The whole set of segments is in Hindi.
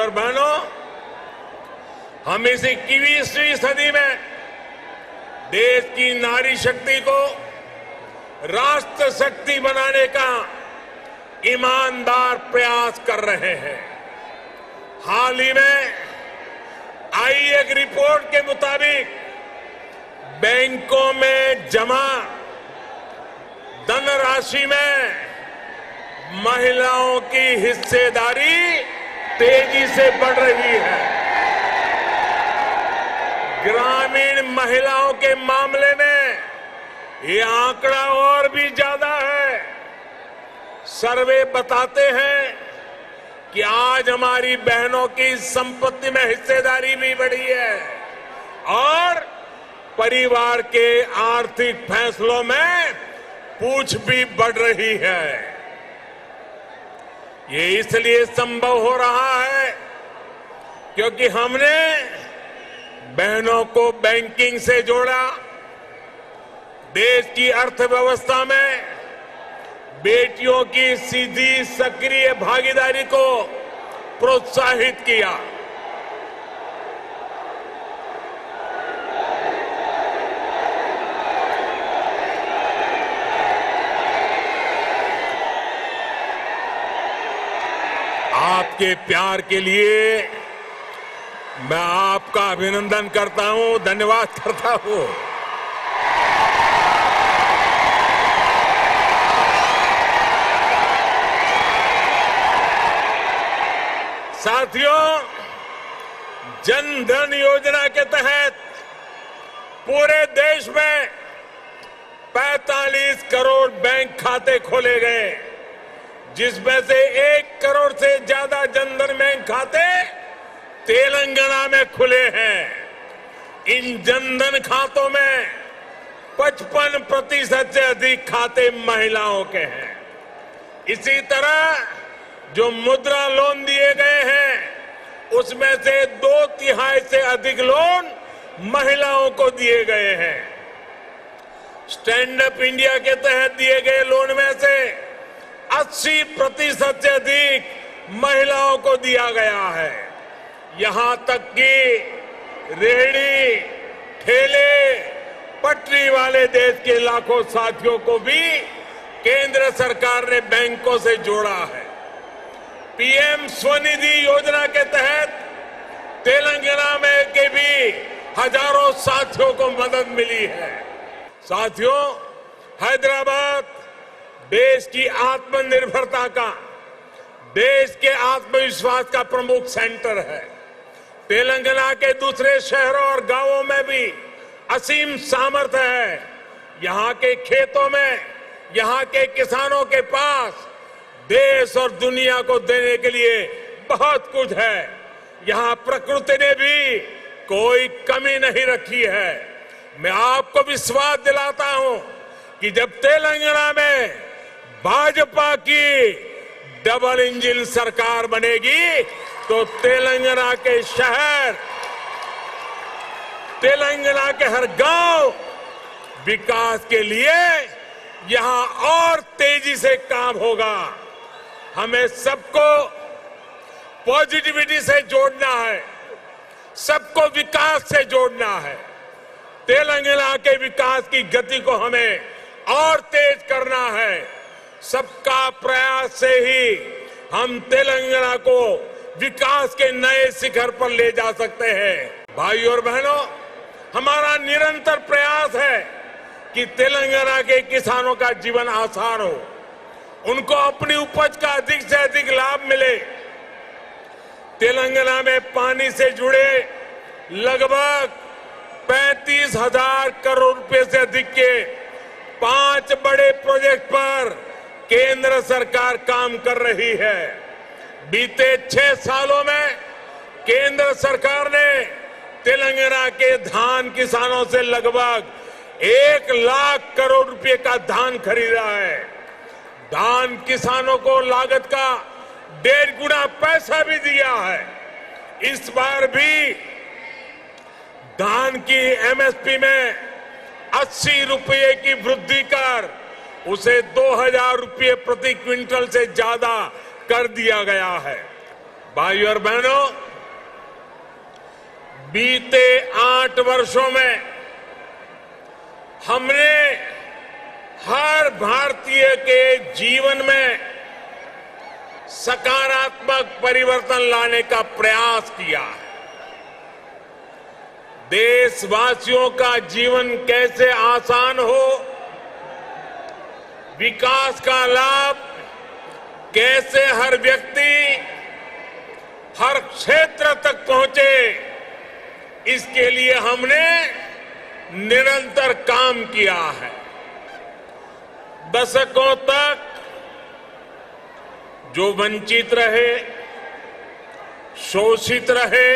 और बहनों, हम इस 21वीं सदी में देश की नारी शक्ति को राष्ट्र शक्ति बनाने का ईमानदार प्रयास कर रहे हैं। हाल ही में आई एक रिपोर्ट के मुताबिक बैंकों में जमा धनराशि में महिलाओं की हिस्सेदारी तेजी से बढ़ रही है। ग्रामीण महिलाओं के मामले में ये आंकड़ा और भी ज्यादा है। सर्वे बताते हैं कि आज हमारी बहनों की संपत्ति में हिस्सेदारी भी बढ़ी है और परिवार के आर्थिक फैसलों में पूछ भी बढ़ रही है। ये इसलिए संभव हो रहा है क्योंकि हमने बहनों को बैंकिंग से जोड़ा, देश की अर्थव्यवस्था में बेटियों की सीधी सक्रिय भागीदारी को प्रोत्साहित किया। आपके प्यार के लिए मैं आपका अभिनंदन करता हूं, धन्यवाद करता हूं। साथियों, जन धन योजना के तहत पूरे देश में 45 करोड़ बैंक खाते खोले गए, जिसमें से 1 करोड़ से ज्यादा जनधन बैंक खाते तेलंगाना में खुले हैं। इन जनधन खातों में 55% से अधिक खाते महिलाओं के हैं। इसी तरह जो मुद्रा लोन दिए गए हैं उसमें से 2/3 से अधिक लोन महिलाओं को दिए गए हैं। स्टैंड अप इंडिया के तहत दिए गए लोन में से 80% से अधिक महिलाओं को दिया गया है। यहां तक कि रेहड़ी, ठेले, पटरी वाले देश के लाखों साथियों को भी केंद्र सरकार ने बैंकों से जोड़ा है। पीएम स्वनिधि योजना के तहत तेलंगाना में के भी हजारों साथियों को मदद मिली है। साथियों, हैदराबाद देश की आत्मनिर्भरता का, देश के आत्मविश्वास का प्रमुख सेंटर है। तेलंगाना के दूसरे शहरों और गांवों में भी असीम सामर्थ्य है। यहां के खेतों में, यहां के किसानों के पास देश और दुनिया को देने के लिए बहुत कुछ है। यहां प्रकृति ने भी कोई कमी नहीं रखी है। मैं आपको विश्वास दिलाता हूं कि जब तेलंगाना में भाजपा की डबल इंजन सरकार बनेगी तो तेलंगाना के शहर, तेलंगाना के हर गांव विकास के लिए यहां और तेजी से काम होगा। हमें सबको पॉजिटिविटी से जोड़ना है, सबको विकास से जोड़ना है। तेलंगाना के विकास की गति को हमें और तेज करना है। सबका प्रयास से ही हम तेलंगाना को विकास के नए शिखर पर ले जा सकते हैं। भाइयों और बहनों, हमारा निरंतर प्रयास है कि तेलंगाना के किसानों का जीवन आसान हो, उनको अपनी उपज का अधिक से अधिक लाभ मिले। तेलंगाना में पानी से जुड़े लगभग 35,000 करोड़ रुपए से अधिक के 5 बड़े प्रोजेक्ट पर केंद्र सरकार काम कर रही है। बीते 6 सालों में केंद्र सरकार ने तेलंगाना के धान किसानों से लगभग 1 लाख करोड़ रुपए का धान खरीदा है। धान किसानों को लागत का 1.5 गुना पैसा भी दिया है। इस बार भी धान की एमएसपी में 80 रुपये की वृद्धि कर उसे 2,000 रुपये प्रति क्विंटल से ज्यादा कर दिया गया है। भाइयों और बहनों, बीते 8 वर्षों में हमने हर भारतीय के जीवन में सकारात्मक परिवर्तन लाने का प्रयास किया है। देशवासियों का जीवन कैसे आसान हो, विकास का लाभ कैसे हर व्यक्ति, हर क्षेत्र तक पहुंचे, इसके लिए हमने निरंतर काम किया है। दशकों तक जो वंचित रहे, शोषित रहे,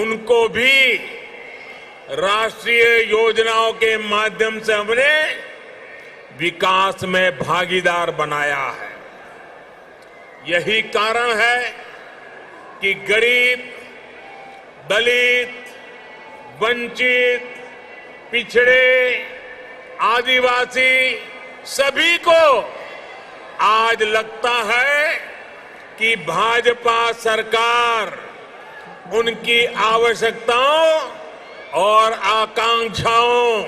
उनको भी राष्ट्रीय योजनाओं के माध्यम से हमने विकास में भागीदार बनाया है। यही कारण है कि गरीब, दलित, वंचित, पिछड़े, आदिवासी सभी को आज लगता है कि भाजपा सरकार उनकी आवश्यकताओं और आकांक्षाओं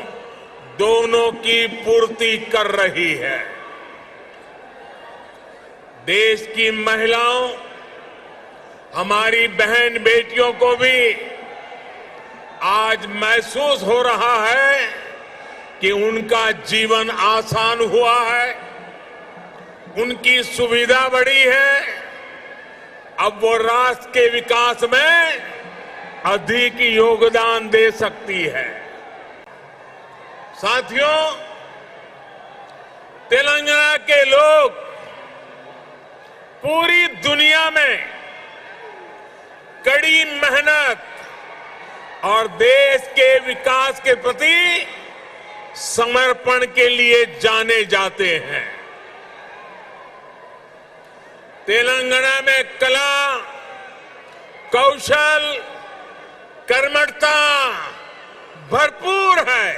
दोनों की पूर्ति कर रही है। देश की महिलाओं, हमारी बहन बेटियों को भी आज महसूस हो रहा है कि उनका जीवन आसान हुआ है, उनकी सुविधा बढ़ी है। अब वो राष्ट्र के विकास में अधिक योगदान दे सकती है। साथियों, तेलंगाना के लोग पूरी दुनिया में कड़ी मेहनत और देश के विकास के प्रति समर्पण के लिए जाने जाते हैं। तेलंगाना में कला, कौशल, कर्मठता भरपूर है।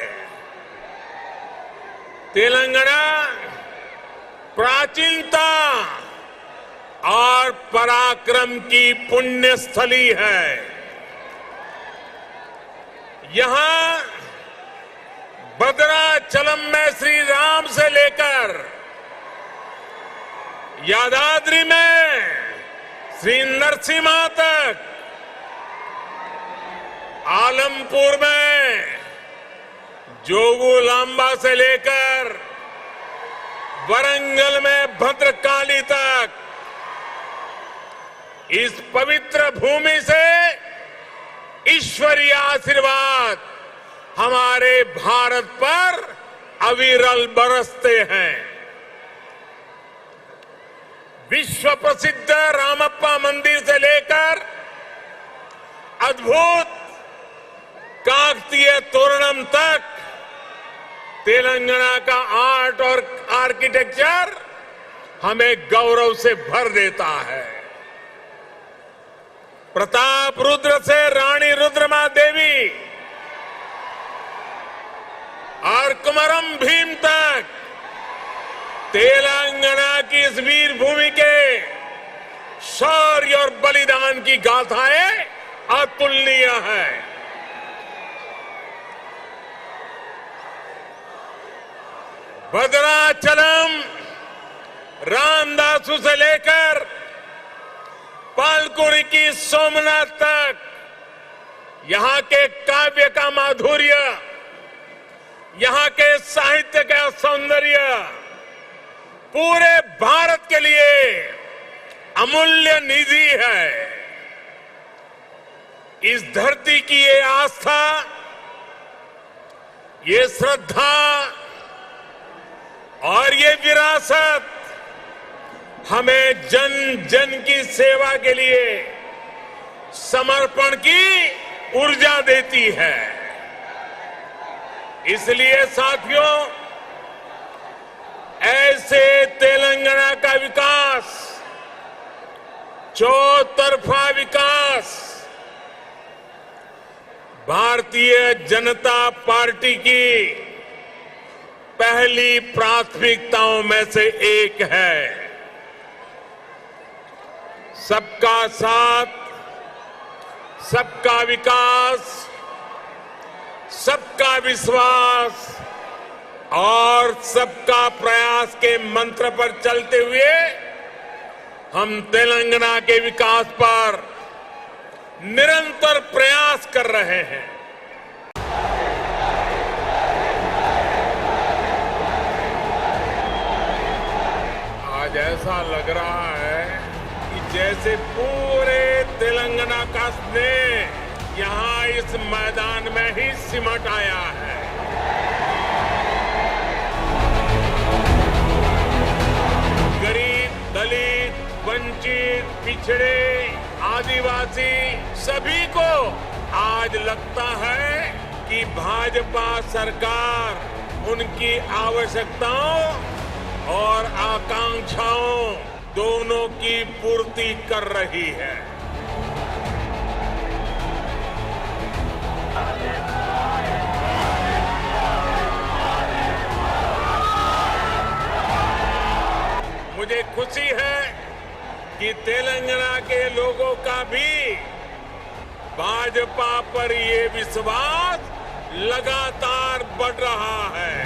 तेलंगाना प्राचीनता और पराक्रम की पुण्य स्थली है। यहां भद्राचलम में श्री राम से लेकर यादाद्री में श्री नरसिम्हा तक, आलमपुर में जोगुलांबा से लेकर वरंगल में भद्रकाली तक, इस पवित्र भूमि से ईश्वरीय आशीर्वाद हमारे भारत पर अविरल बरसते हैं। विश्व प्रसिद्ध रामप्पा मंदिर से लेकर अद्भुत काकतीय तोरणम तक तेलंगाना का आर्ट और आर्किटेक्चर हमें गौरव से भर देता है। प्रताप रुद्र से रानी रुद्रमा देवी और कुमरम भीम तक तेलंगाना की इस वीर भूमि के शौर्य और बलिदान की गाथाएं अतुलनीय है। भद्राचलम, रामदासु से लेकर पालकुरी की सोमनाथ तक यहां के काव्य का माधुर्य, यहां के साहित्य का सौंदर्य पूरे भारत के लिए अमूल्य निधि है। इस धरती की ये आस्था, ये श्रद्धा और ये विरासत हमें जन जन की सेवा के लिए समर्पण की ऊर्जा देती है। इसलिए साथियों, ऐसे तेलंगाना का विकास, चौतरफा विकास भारतीय जनता पार्टी की पहली प्राथमिकताओं में से एक है। सबका साथ, सबका विकास, सबका विश्वास और सबका प्रयास के मंत्र पर चलते हुए हम तेलंगाना के विकास पर निरंतर प्रयास कर रहे हैं। आज ऐसा लग रहा है कि जैसे पूरे तेलंगाना का स्नेह यहां इस मैदान में ही सिमट आया है। गरीब, दलित, वंचित, पिछड़े, आदिवासी सभी को आज लगता है कि भाजपा सरकार उनकी आवश्यकताओं और आकांक्षाओं दोनों की पूर्ति कर रही है। मुझे खुशी है कि तेलंगाना के लोगों का भी भाजपा पर ये विश्वास लगातार बढ़ रहा है।